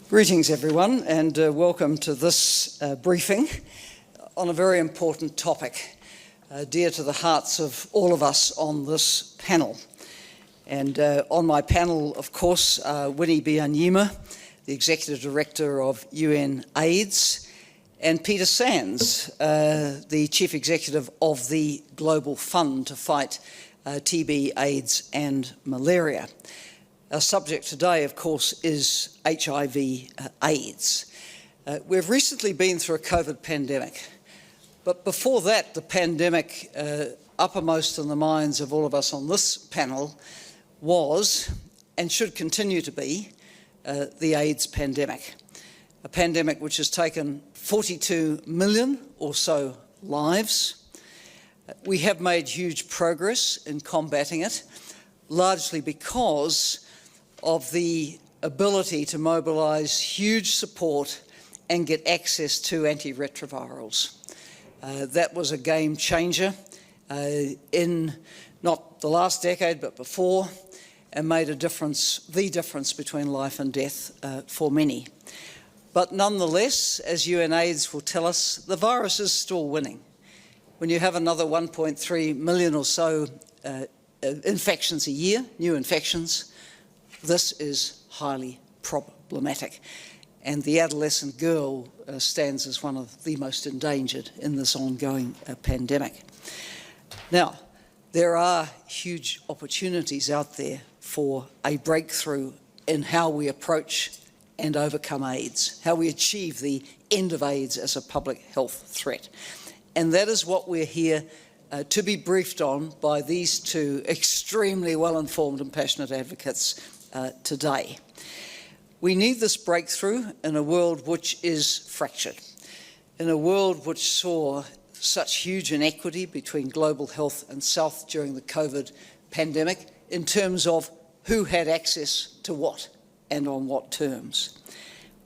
Greetings everyone, and welcome to this briefing on a very important topic, dear to the hearts of all of us on this panel. And on my panel, of course, Winnie Byanyima, the Executive Director of UN AIDS, and Peter Sands, the Chief Executive of the Global Fund to fight TB, AIDS and malaria. Our subject today, of course, is HIV AIDS. We've recently been through a COVID pandemic, but before that, the pandemic uppermost in the minds of all of us on this panel was, and should continue to be, the AIDS pandemic. A pandemic which has taken 42 million or so lives. We have made huge progress in combating it, largely because of the ability to mobilise huge support and get access to antiretrovirals. That was a game changer in not the last decade but before, and made a difference, the difference between life and death for many. But nonetheless, as UN AIDS will tell us, the virus is still winning. When you have another 1.3 million or so infections a year, new infections, this is highly problematic. And the adolescent girl stands as one of the most endangered in this ongoing pandemic. Now, there are huge opportunities out there for a breakthrough in how we approach and overcome AIDS, how we achieve the end of AIDS as a public health threat. And that is what we're here to be briefed on by these two extremely well-informed and passionate advocates today. We need this breakthrough in a world which is fractured, in a world which saw such huge inequity between global health and South during the COVID pandemic in terms of who had access to what and on what terms.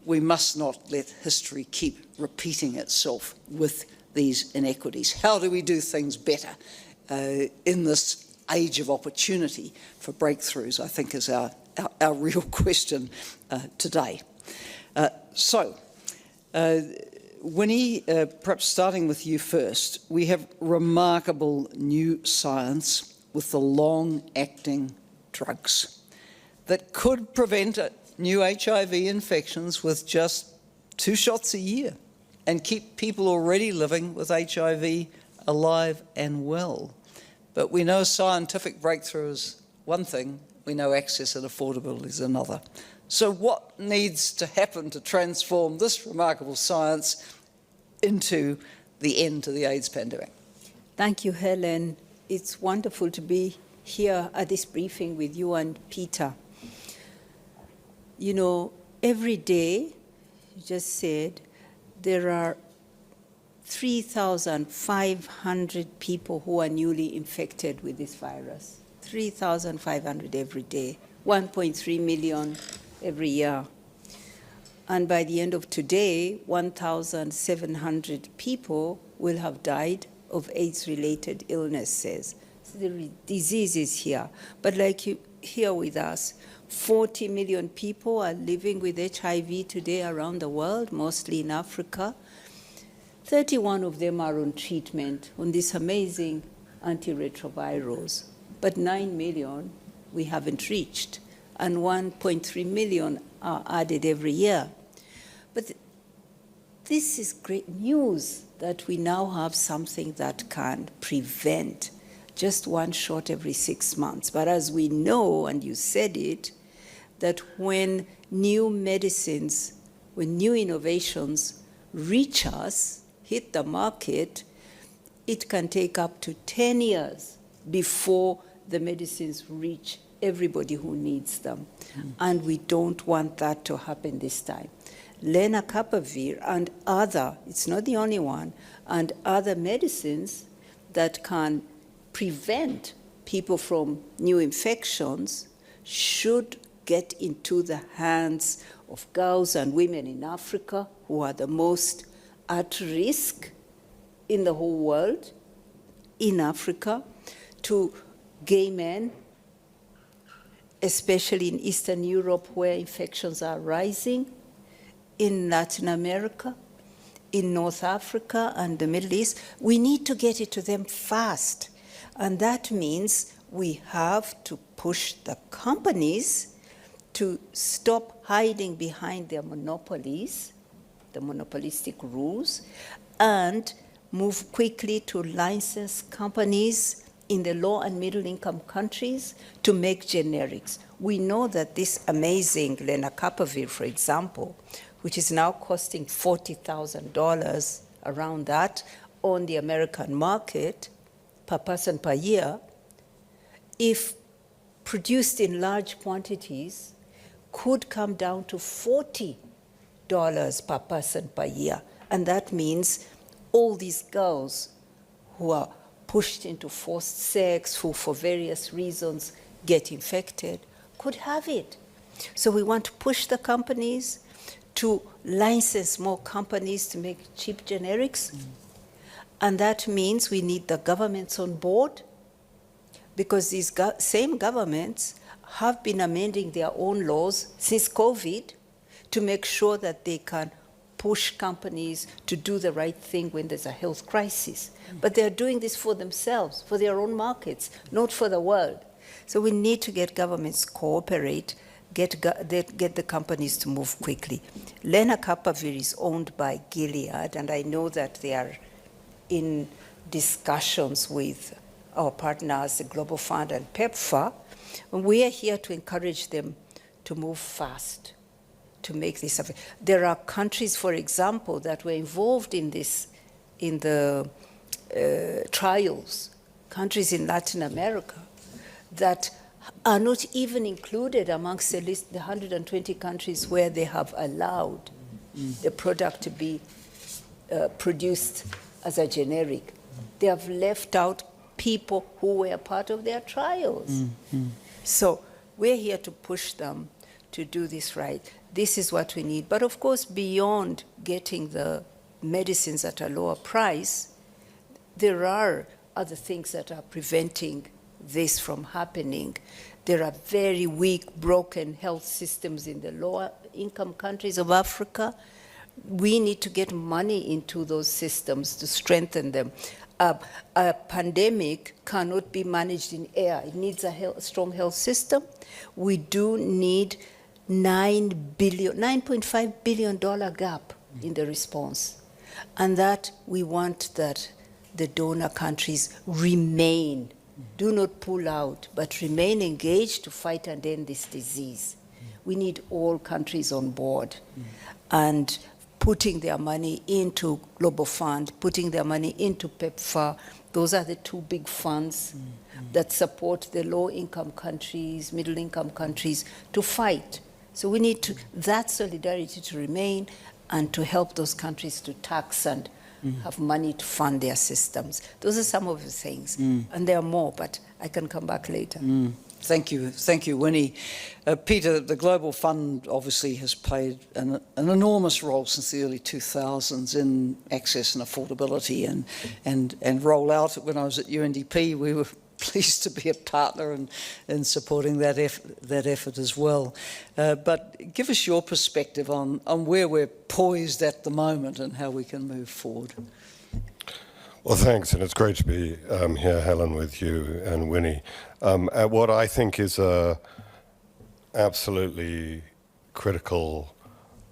We must not let history keep repeating itself with these inequities. How do we do things better in this age of opportunity for breakthroughs, I think is our real question today. Winnie, perhaps starting with you first, we have remarkable new science with the long-acting drugs that could prevent new HIV infections with just 2 shots a year and keep people already living with HIV alive and well. But we know scientific breakthrough is one thing, we know access and affordability is another. So what needs to happen to transform this remarkable science into the end to the AIDS pandemic? Thank you, Helen. It's wonderful to be here at this briefing with you and Peter. You know, every day, you just said, there are 3,500 people who are newly infected with this virus. 3,500 every day, 1.3 million every year. And by the end of today, 1,700 people will have died of AIDS-related illnesses. So the disease is here. But like you hear with us, 40 million people are living with HIV today around the world, mostly in Africa. 31 of them are on treatment on these amazing antiretrovirals. But 9 million we haven't reached, and 1.3 million are added every year. But this is great news that we now have something that can prevent just 1 shot every 6 months. But as we know, and you said it, that when new medicines, when new innovations reach us, hit the market, it can take up to 10 years before the medicines reach everybody who needs them. And we don't want that to happen this time. Lenacapavir and other, it's not the only one, and other medicines that can prevent people from new infections should get into the hands of girls and women in Africa who are the most at risk in the whole world, in Africa, to gay men, especially in Eastern Europe where infections are rising, in Latin America, in North Africa and the Middle East. We need to get it to them fast. And that means we have to push the companies to stop hiding behind their monopolies, the monopolistic rules, and move quickly to license companies in the low and middle income countries to make generics. We know that this amazing lenacapavir, for example, which is now costing $40,000 around that on the American market per person per year, if produced in large quantities, could come down to $40 per person per year. And that means all these girls who are pushed into forced sex, who for various reasons get infected, could have it. So we want to push the companies to license more companies to make cheap generics. And that means we need the governments on board, because these same governments have been amending their own laws since COVID to make sure that they can push companies to do the right thing when there's a health crisis. But they're doing this for themselves, for their own markets, not for the world. So we need to get governments cooperate, get the companies to move quickly. Lenacapavir is owned by Gilead, and I know that they are in discussions with our partners, the Global Fund and PEPFAR. We are here to encourage them to move fast, to make this happen. There are countries, for example, that were involved in this, in the trials, countries in Latin America, that are not even included amongst the list, the 120 countries where they have allowed the product to be produced as a generic. They have left out people who were part of their trials. So we're here to push them to do this right. This is what we need. But of course, beyond getting the medicines at a lower price, there are other things that are preventing this from happening. There are very weak, broken health systems in the lower income countries of Africa. We need to get money into those systems to strengthen them. A pandemic cannot be managed in air. It needs a strong health system. We do need $9.5 billion gap in the response. And that we want that the donor countries remain, do not pull out, but remain engaged to fight and end this disease. We need all countries on board and putting their money into Global Fund, putting their money into PEPFAR. Those are the two big funds that support the low-income countries, middle-income countries to fight. So we need that solidarity to remain and to help those countries to tax and have money to fund their systems. Those are some of the things. And there are more, but I can come back later. Thank you, Winnie. Peter, the Global Fund obviously has played an enormous role since the early 2000s in access and affordability and rollout. When I was at UNDP, we were pleased to be a partner in supporting that effort as well. But give us your perspective on where we're poised at the moment and how we can move forward. Well, thanks, and it's great to be here, Helen, with you and Winnie. At what I think is a absolutely critical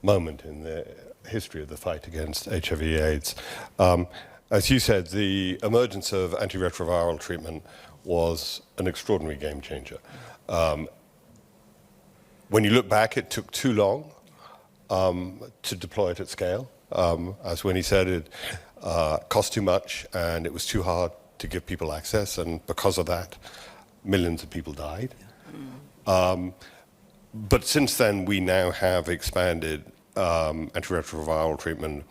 moment in the history of the fight against HIV/AIDS. As you said, the emergence of antiretroviral treatment was an extraordinary game changer. When you look back, it took too long to deploy it at scale. As Winnie said, it cost too much and it was too hard to give people access, and because of that, millions of people died. But since then, we now have expanded antiretroviral treatment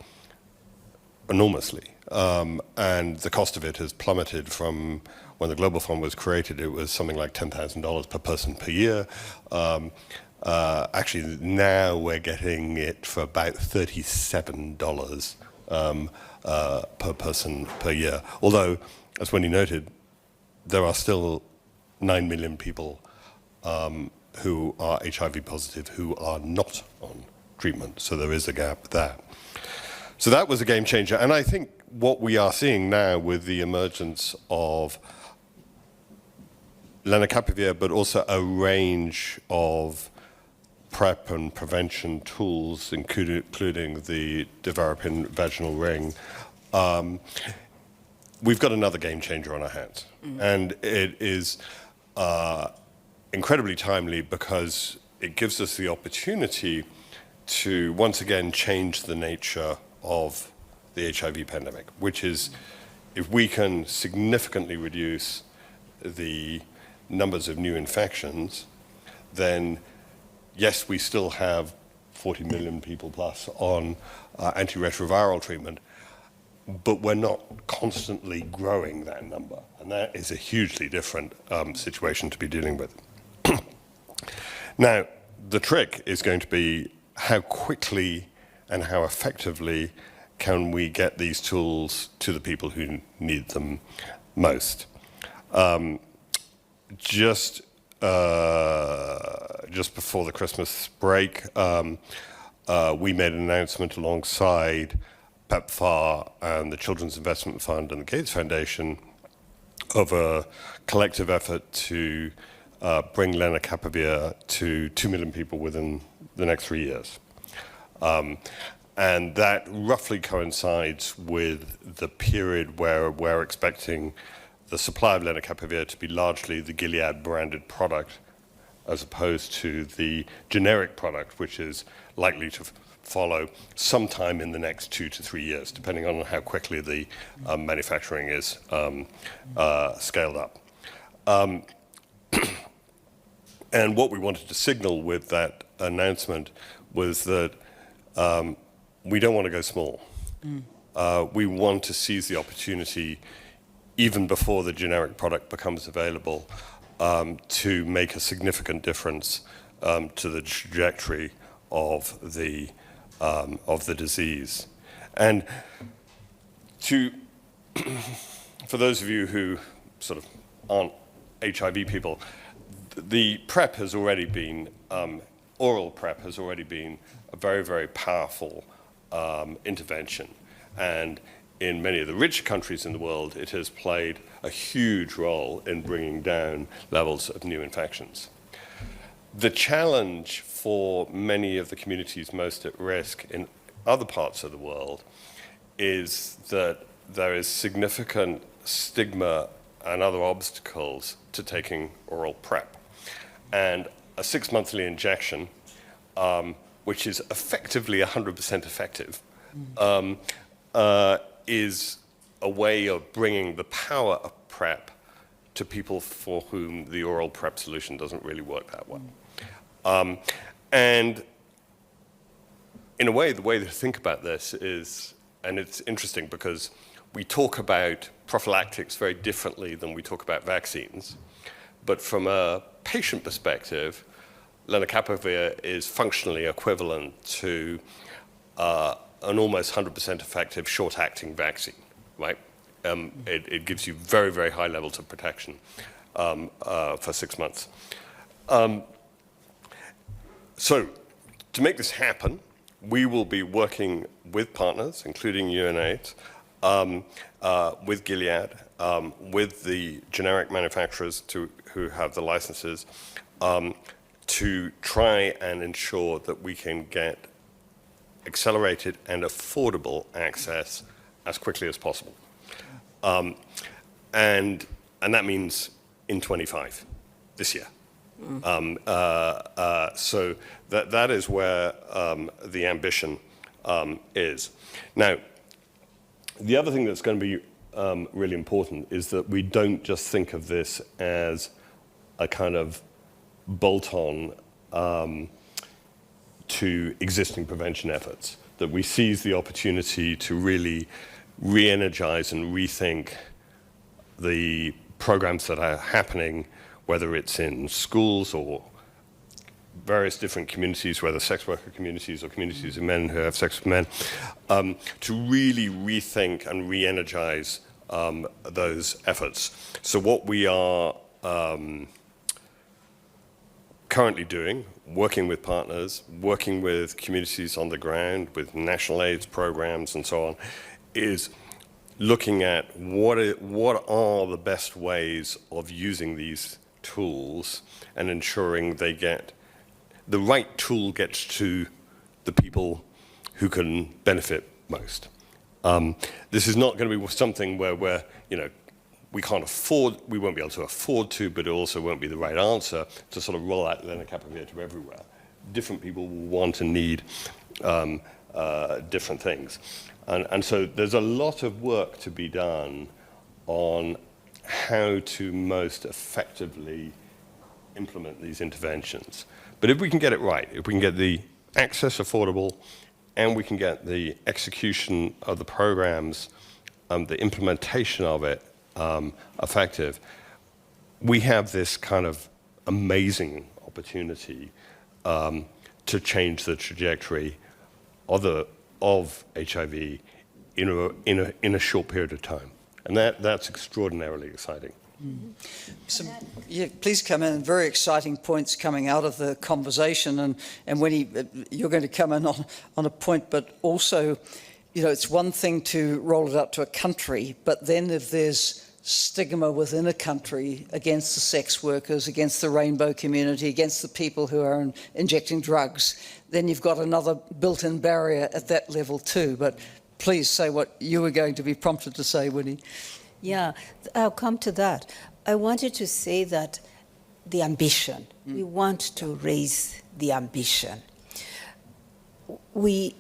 enormously, and the cost of it has plummeted from when the Global Fund was created. It was something like $10,000 per person per year. Actually, now we're getting it for about $37 per person per year. Although, as Winnie noted, there are still 9 million people who are HIV positive who are not on treatment. So there is a gap there. So that was a game changer. And I think what we are seeing now with the emergence of lenacapavir, but also a range of PrEP and prevention tools, including the Diverapin vaginal ring, we've got another game changer on our hands. And it is incredibly timely because it gives us the opportunity to once again change the nature of the HIV pandemic, which is if we can significantly reduce the numbers of new infections, then yes, we still have 40 million people plus on antiretroviral treatment, but we're not constantly growing that number. And that is a hugely different situation to be dealing with. Now, the trick is going to be how quickly and how effectively can we get these tools to the people who need them most. Just before the Christmas break, we made an announcement alongside PEPFAR and the Children's Investment Fund and the Gates Foundation of a collective effort to bring lenacapavir to 2 million people within the next 3 years. And that roughly coincides with the period where we're expecting the supply of lenacapavir to be largely the Gilead branded product as opposed to the generic product, which is likely to follow sometime in the next 2 to 3 years, depending on how quickly the manufacturing is scaled up. And what we wanted to signal with that announcement was that we don't want to go small. We want to seize the opportunity, even before the generic product becomes available, to make a significant difference to the trajectory of the disease. And for those of you who sort of aren't HIV people, the PrEP has already been, oral PrEP has already been a very, very powerful intervention. And in many of the richer countries in the world, it has played a huge role in bringing down levels of new infections. The challenge for many of the communities most at risk in other parts of the world is that there is significant stigma and other obstacles to taking oral PrEP. And a 6-monthly injection, which is effectively 100% effective, is a way of bringing the power of PrEP to people for whom the oral PrEP solution doesn't really work that well. And in a way, the way to think about this is, and it's interesting because we talk about prophylactics very differently than we talk about vaccines, but from a patient perspective, lenacapavir is functionally equivalent to an almost 100% effective short-acting vaccine, right? It gives you very, very high levels of protection for 6 months. So to make this happen, we will be working with partners, including UNAIDS, with Gilead, with the generic manufacturers who have the licenses, to try and ensure that we can get accelerated and affordable access as quickly as possible. And that means in 25, this year. So that is where the ambition is. Now, the other thing that's going to be really important is that we don't just think of this as a kind of bolt-on to existing prevention efforts, that we seize the opportunity to really re-energize and rethink the programs that are happening, whether it's in schools or various different communities, whether sex worker communities or communities of men who have sex with men, to really rethink and re-energize those efforts. So what we are currently doing, working with partners, working with communities on the ground, with national AIDS programs and so on, is looking at what are the best ways of using these tools and ensuring they get the right tool gets to the people who can benefit most. This is not going to be something where we can't afford, we won't be able to afford to, but it also won't be the right answer to sort of roll out lenacapavir to everywhere. Different people will want and need different things. And so there's a lot of work to be done on how to most effectively implement these interventions. But if we can get it right, if we can get the access affordable, and we can get the execution of the programs, the implementation of it effective, we have this kind of amazing opportunity to change the trajectory of HIV in a short period of time. And that's extraordinarily exciting. Yeah, please come in. Very exciting points coming out of the conversation, and Winnie, you're going to come in on a point, but also, it's one thing to roll it out to a country, but then if there's stigma within a country against the sex workers, against the rainbow community, against the people who are injecting drugs, then you've got another built-in barrier at that level too. But please say what you were going to be prompted to say, Winnie. Yeah, I'll come to that. I wanted to say that the ambition, we want to raise the ambition. We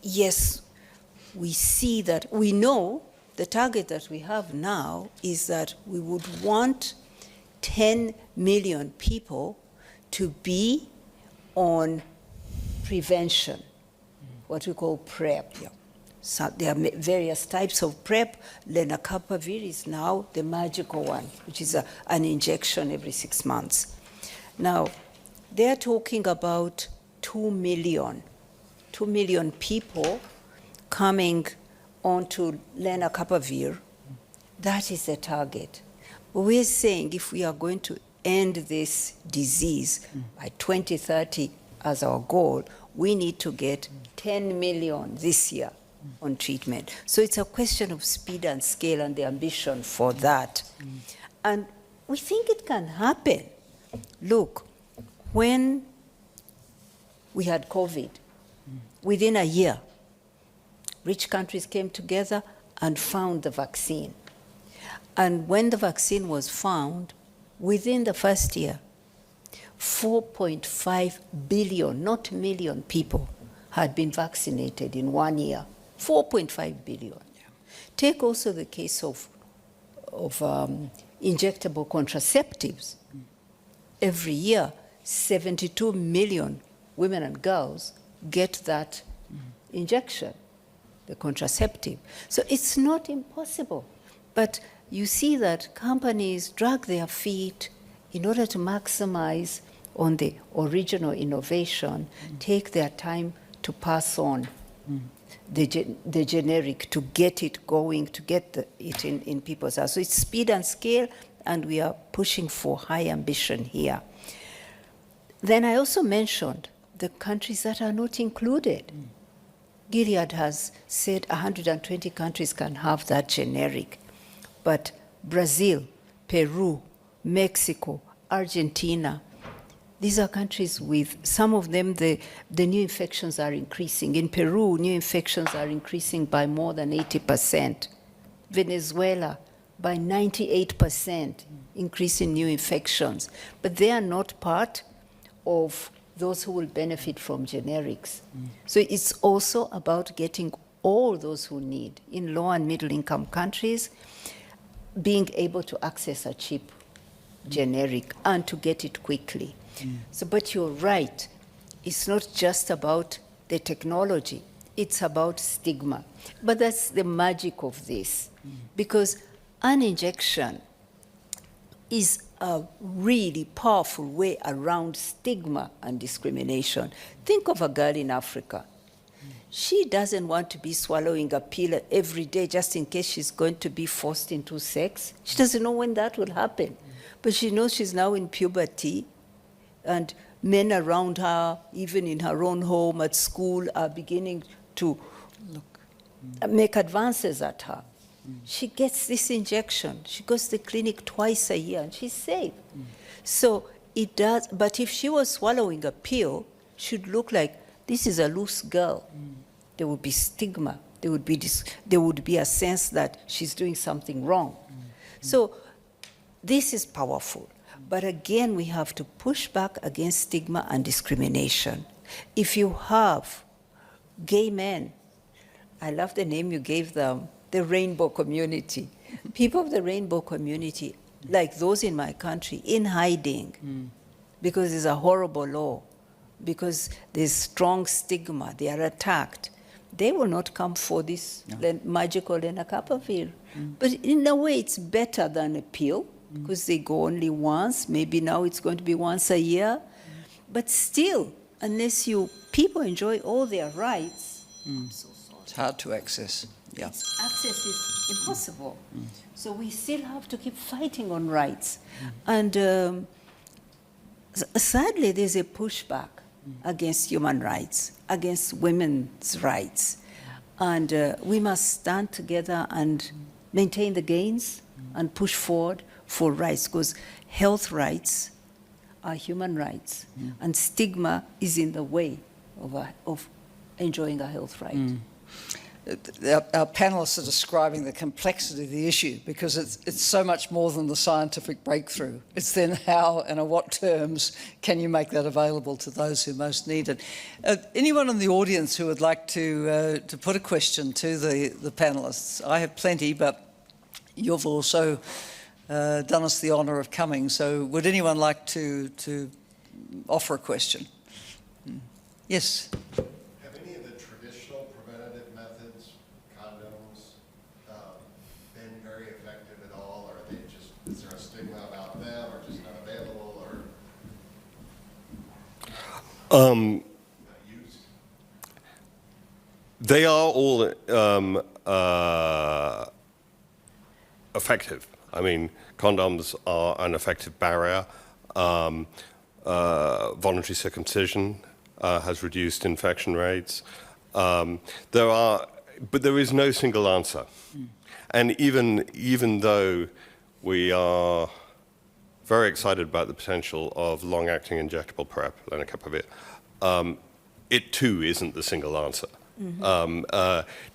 see that, we know the target that we have now is that we would want 10 million people to be on prevention, what we call PrEP. Yeah. So there are various types of PrEP. Lenacapavir is now the magical one, which is an injection every 6 months. Now, they're talking about 2 million people coming onto lenacapavir. That is the target. But we're saying if we are going to end this disease by 2030 as our goal, we need to get 10 million this year on treatment. So it's a question of speed and scale and the ambition for that. And we think it can happen. Look, when we had COVID, within a year, rich countries came together and found the vaccine. And when the vaccine was found, within the first year, 4.5 billion, not million people, had been vaccinated in 1 year. 4.5 billion. Yeah. Take also the case of injectable contraceptives. Every year, 72 million women and girls get that injection, the contraceptive. So it's not impossible. But you see that companies drag their feet in order to maximize on the original innovation, take their time to pass on the generic, to get it going, to get it in people's hands. So it's speed and scale, and we are pushing for high ambition here. Then I also mentioned the countries that are not included. Gilead has said 120 countries can have that generic, but Brazil, Peru, Mexico, Argentina, these are countries with, some of them, the new infections are increasing. In Peru, new infections are increasing by more than 80%. Venezuela, by 98% increase in new infections. But they are not part of those who will benefit from generics. So it's also about getting all those who need, in low and middle income countries, being able to access a cheap generic and to get it quickly. So, but you're right, it's not just about the technology, it's about stigma. But that's the magic of this, because an injection is a really powerful way around stigma and discrimination. Think of a girl in Africa. She doesn't want to be swallowing a pill every day just in case she's going to be forced into sex. She doesn't know when that will happen. But she knows she's now in puberty. And men around her, even in her own home, at school, are beginning to make advances at her. She gets this injection. She goes to the clinic twice a year, and she's safe. So it does, but if she was swallowing a pill, she'd look like, this is a loose girl. There would be stigma. There would be a sense that she's doing something wrong. So this is powerful. But again, we have to push back against stigma and discrimination. If you have gay men, I love the name you gave them, the rainbow community. People of the rainbow community, like those in my country, in hiding, because there's a horrible law, because there's strong stigma, they are attacked. They will not come for this magical lenacapavir. But in a way, it's better than a pill, because they go only once. Maybe now it's going to be once a year. But still, unless people enjoy all their rights, I'm so sorry. It's hard to access. Yeah. Access is impossible. So we still have to keep fighting on rights. And sadly, there's a pushback against human rights, against women's rights. And we must stand together and maintain the gains and push forward for rights, because health rights are human rights, and stigma is in the way of enjoying a health right. Our panelists are describing the complexity of the issue, because it's so much more than the scientific breakthrough. It's then how and on what terms can you make that available to those who most need it. Anyone in the audience who would like to put a question to the panelists? I have plenty, but you've also done us the honour of coming. So would anyone like to offer a question? Yes? They are all effective. I mean, condoms are an effective barrier. Voluntary circumcision has reduced infection rates. But there is no single answer. And even though we are very excited about the potential of long-acting injectable PrEP, lenacapavir, it too isn't the single answer.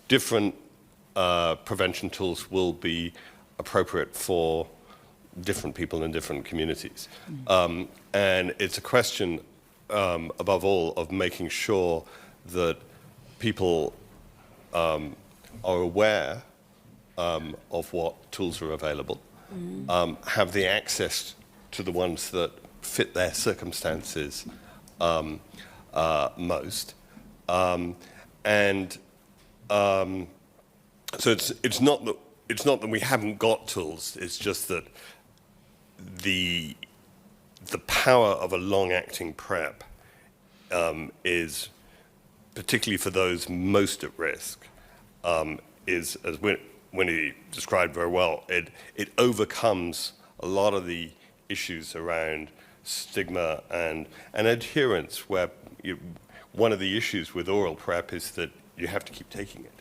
Different prevention tools will be appropriate for different people in different communities. And it's a question, above all, of making sure that people are aware of what tools are available, have the access to the ones that fit their circumstances most. So it's not that we haven't got tools. It's just that the power of a long-acting PrEP is, particularly for those most at risk, is, as Winnie described very well, it overcomes a lot of the issues around stigma and adherence, where one of the issues with oral PrEP is that you have to keep taking it.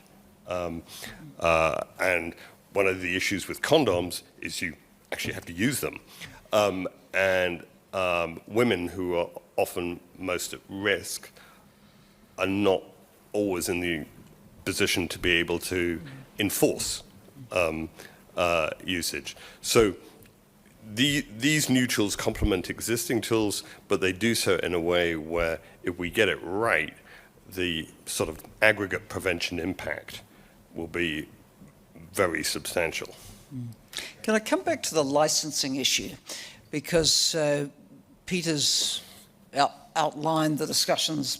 And one of the issues with condoms is you actually have to use them. Women who are often most at risk are not always in the position to be able to enforce usage. So these new tools complement existing tools, but they do so in a way where, if we get it right, the sort of aggregate prevention impact will be very substantial. Can I come back to the licensing issue? Because Peter's outlined the discussions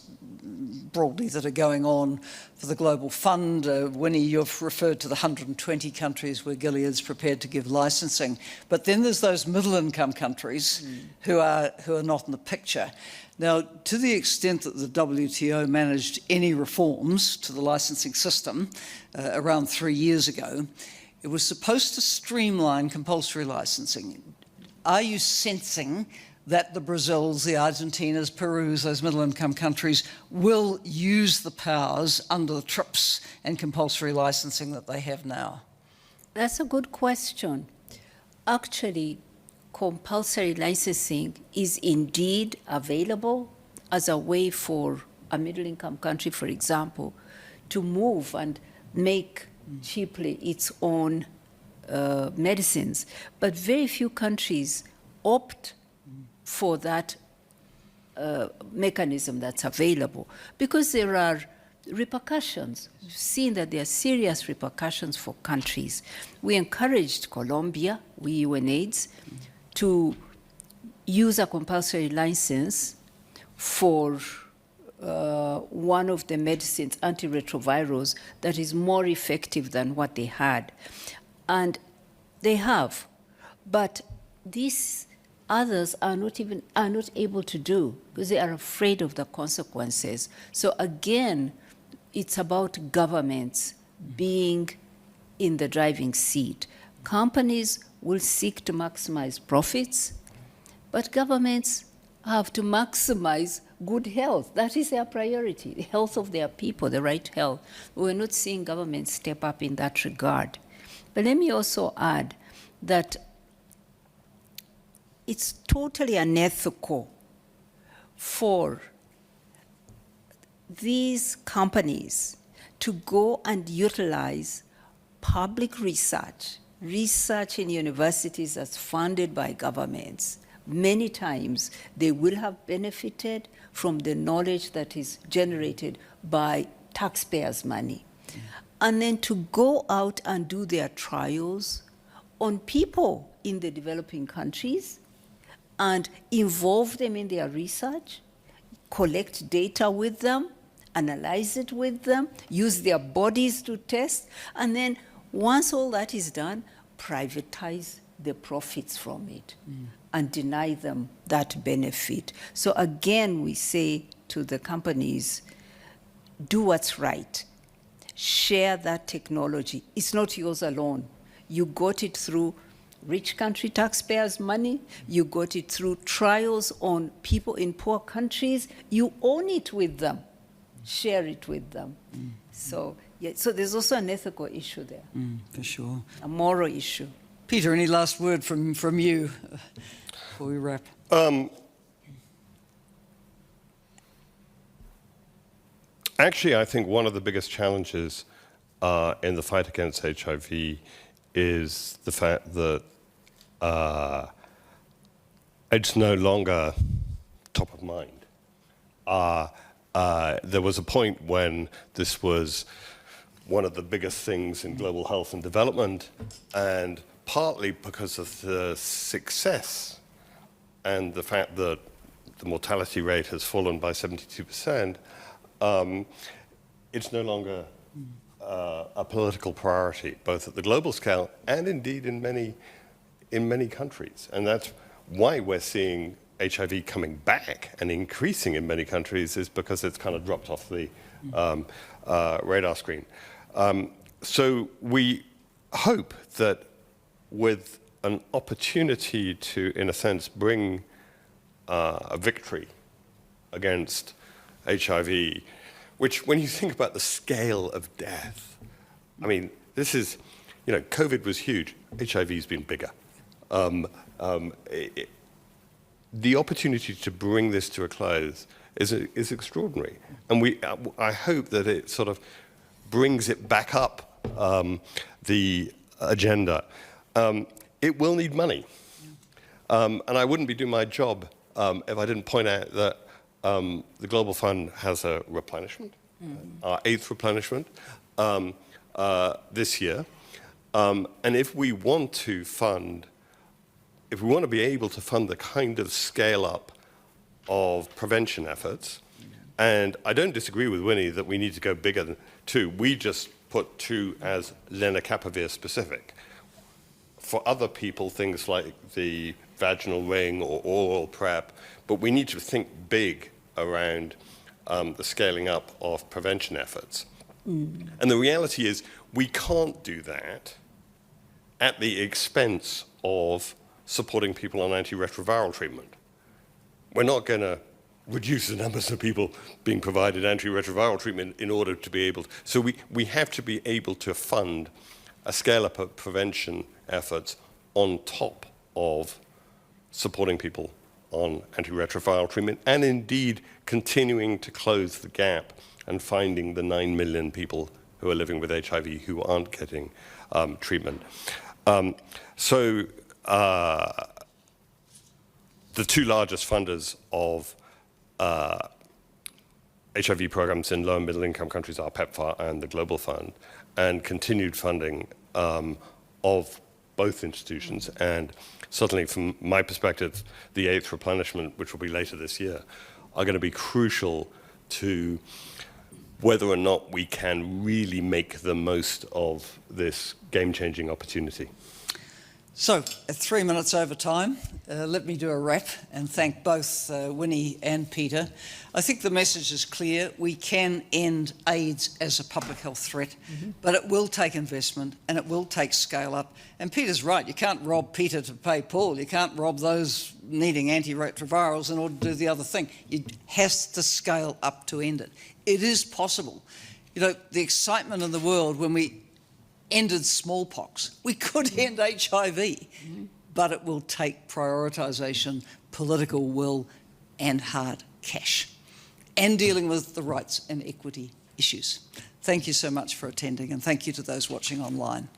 broadly that are going on for the Global Fund. Winnie, you've referred to the 120 countries where Gilead's prepared to give licensing. But then there's those middle-income countries who are not in the picture. Now, to the extent that the WTO managed any reforms to the licensing system around 3 years ago, it was supposed to streamline compulsory licensing. Are you sensing that the Brazils, the Argentinas, Perus, those middle-income countries will use the powers under the TRIPS and compulsory licensing that they have now? That's a good question. Actually, compulsory licensing is indeed available as a way for a middle-income country, for example, to move and make cheaply its own medicines. But very few countries opt for that mechanism that's available because there are repercussions. We've seen that there are serious repercussions for countries. We encouraged Colombia, we UNAIDS, to use a compulsory license for one of the medicines, antiretrovirals, that is more effective than what they had. And they have. But these others are not able to do because they are afraid of the consequences. So again, it's about governments being in the driving seat. Companies will seek to maximize profits, but governments have to maximize good health. That is their priority, the health of their people, the right health. We're not seeing governments step up in that regard. But let me also add that it's totally unethical for these companies to go and utilize public research in universities that's funded by governments. Many times they will have benefited from the knowledge that is generated by taxpayers' money. And then to go out and do their trials on people in the developing countries and involve them in their research, collect data with them, analyze it with them, use their bodies to test, and then once all that is done, privatize the profits from it and deny them that benefit. So again, we say to the companies, do what's right. Share that technology. It's not yours alone. You got it through rich country taxpayers' money. You got it through trials on people in poor countries. You own it with them. Share it with them. So, yeah, so there's also an ethical issue there. For sure. A moral issue. Peter, any last word from you before we wrap? Actually, I think one of the biggest challenges in the fight against HIV is the fact that it's no longer top of mind. There was a point when this was one of the biggest things in global health and development, and partly because of the success and the fact that the mortality rate has fallen by 72%, it's no longer a political priority, both at the global scale and indeed in many countries. And that's why we're seeing HIV coming back and increasing in many countries, is because it's kind of dropped off the radar screen. So we hope that with an opportunity to, in a sense, bring a victory against HIV, which, when you think about the scale of death, I mean, this is, you know, COVID was huge. HIV's been bigger. The opportunity to bring this to a close is extraordinary. And I hope that it sort of brings it back up the agenda. It will need money. And I wouldn't be doing my job if I didn't point out that the Global Fund has a replenishment, our 8th replenishment this year. And if we want to be able to fund the kind of scale up of prevention efforts, and I don't disagree with Winnie that we need to go bigger than 2. We just put 2 as lenacapavir specific. For other people, things like the vaginal ring or oral PrEP, but we need to think big around the scaling up of prevention efforts. And the reality is we can't do that at the expense of supporting people on antiretroviral treatment. we're not going to reduce the numbers of people being provided antiretroviral treatment in order to be able to. So we have to be able to fund a scale-up of prevention efforts on top of supporting people on antiretroviral treatment, and indeed continuing to close the gap and finding the 9 million people who are living with HIV who aren't getting treatment. The two largest funders of HIV programs in low and middle income countries are PEPFAR and the Global Fund, and continued funding of both institutions. And certainly from my perspective, the 8th Replenishment, which will be later this year, are going to be crucial to whether or not we can really make the most of this game-changing opportunity. So, at 3 minutes over time, let me do a wrap and thank both Winnie and Peter. I think the message is clear. We can end AIDS as a public health threat, but it will take investment and it will take scale up. And Peter's right, you can't rob Peter to pay Paul. You can't rob those needing antiretrovirals in order to do the other thing. It has to scale up to end it. It is possible. You know, the excitement in the world when we ended smallpox. We could end HIV, but it will take prioritisation, political will and hard cash, and dealing with the rights and equity issues. Thank you so much for attending, and thank you to those watching online.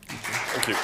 Thank you.